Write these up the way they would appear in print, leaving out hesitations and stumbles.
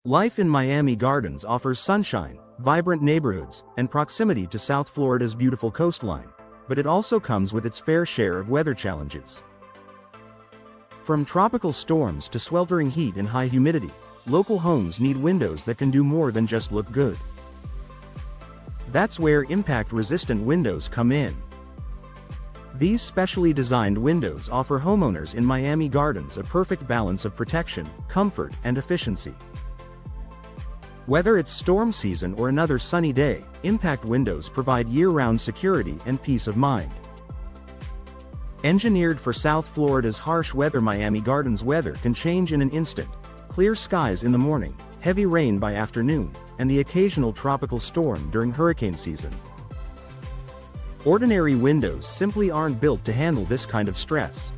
Life in Miami Gardens offers sunshine, vibrant neighborhoods, and proximity to South Florida's beautiful coastline, but it also comes with its fair share of weather challenges. From tropical storms to sweltering heat and high humidity, local homes need windows that can do more than just look good. That's where impact-resistant windows come in. These specially designed windows offer homeowners in Miami Gardens a perfect balance of protection, comfort, and efficiency. Whether it's storm season or another sunny day, impact windows provide year-round security and peace of mind. Engineered for South Florida's harsh weather, Miami Gardens weather can change in an instant. Clear skies in the morning, heavy rain by afternoon, and the occasional tropical storm during hurricane season. Ordinary windows simply aren't built to handle this kind of stress.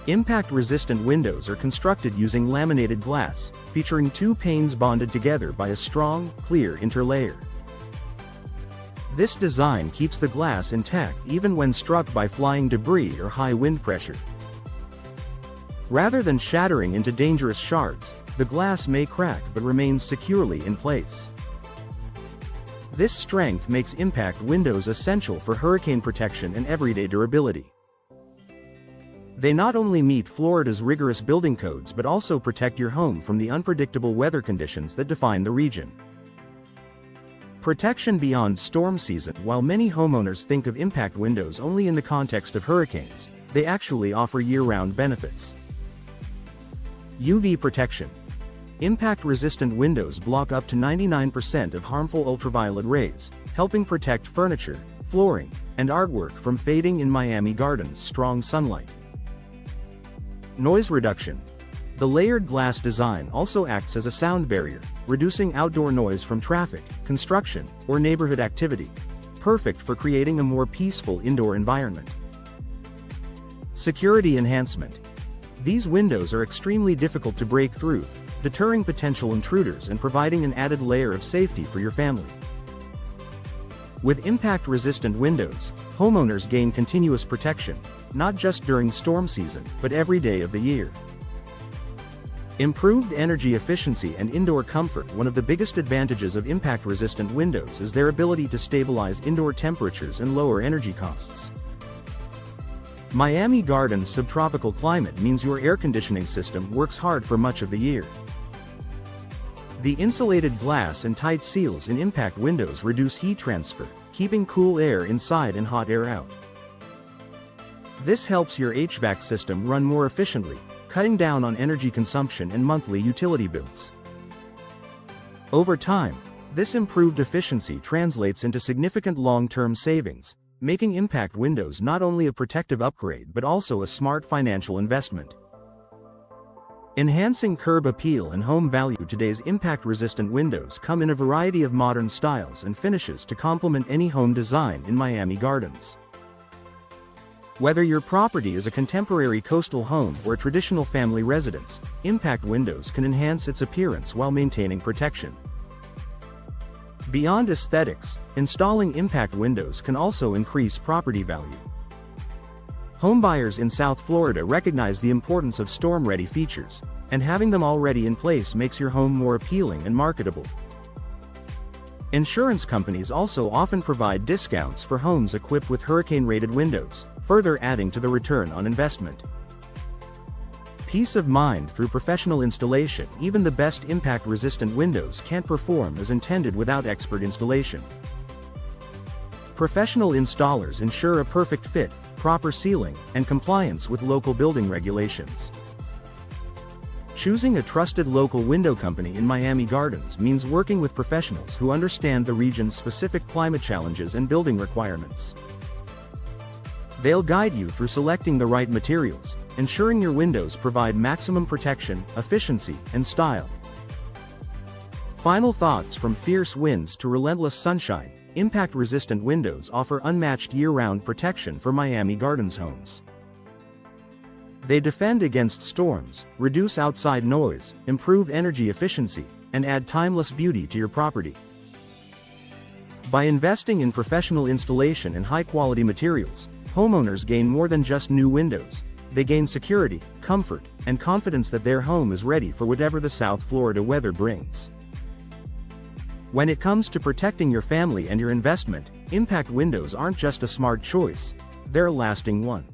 Impact-resistant windows are constructed using laminated glass, featuring two panes bonded together by a strong, clear interlayer. This design keeps the glass intact even when struck by flying debris or high wind pressure. Rather than shattering into dangerous shards, the glass may crack but remains securely in place. This strength makes impact windows essential for hurricane protection and everyday durability. They not only meet Florida's rigorous building codes but also protect your home from the unpredictable weather conditions that define the region. Protection beyond storm season. While many homeowners think of impact windows only in the context of hurricanes, they actually offer year-round benefits. UV protection. Impact-resistant windows block up to 99% of harmful ultraviolet rays, helping protect furniture, flooring, and artwork from fading in Miami Gardens' strong sunlight. Noise reduction. The layered glass design also acts as a sound barrier, reducing outdoor noise from traffic, construction, or neighborhood activity, perfect for creating a more peaceful indoor environment. Security enhancement. These windows are extremely difficult to break through, deterring potential intruders and providing an added layer of safety for your family. With impact-resistant windows, homeowners gain continuous protection, not just during storm season, but every day of the year. Improved energy efficiency and indoor comfort. One of the biggest advantages of impact-resistant windows is their ability to stabilize indoor temperatures and lower energy costs. Miami Gardens' subtropical climate means your air conditioning system works hard for much of the year. The insulated glass and tight seals in impact windows reduce heat transfer, keeping cool air inside and hot air out. This helps your HVAC system run more efficiently, cutting down on energy consumption and monthly utility bills. Over time, this improved efficiency translates into significant long-term savings, making impact windows not only a protective upgrade but also a smart financial investment. Enhancing curb appeal and home value. Today's impact-resistant windows come in a variety of modern styles and finishes to complement any home design in Miami Gardens. Whether your property is a contemporary coastal home or a traditional family residence, impact windows can enhance its appearance while maintaining protection. Beyond aesthetics, installing impact windows can also increase property value. Homebuyers in South Florida recognize the importance of storm-ready features, and having them already in place makes your home more appealing and marketable. Insurance companies also often provide discounts for homes equipped with hurricane-rated windows, further adding to the return on investment. Peace of mind through professional installation. Even the best impact-resistant windows can't perform as intended without expert installation. Professional installers ensure a perfect fit, proper sealing, and compliance with local building regulations. Choosing a trusted local window company in Miami Gardens means working with professionals who understand the region's specific climate challenges and building requirements. They'll guide you through selecting the right materials, ensuring your windows provide maximum protection, efficiency, and style. Final thoughts. From fierce winds to relentless sunshine, impact-resistant windows offer unmatched year-round protection for Miami Gardens homes. They defend against storms, reduce outside noise, improve energy efficiency, and add timeless beauty to your property. By investing in professional installation and high-quality materials, homeowners gain more than just new windows. They gain security, comfort, and confidence that their home is ready for whatever the South Florida weather brings. When it comes to protecting your family and your investment, impact windows aren't just a smart choice, they're a lasting one.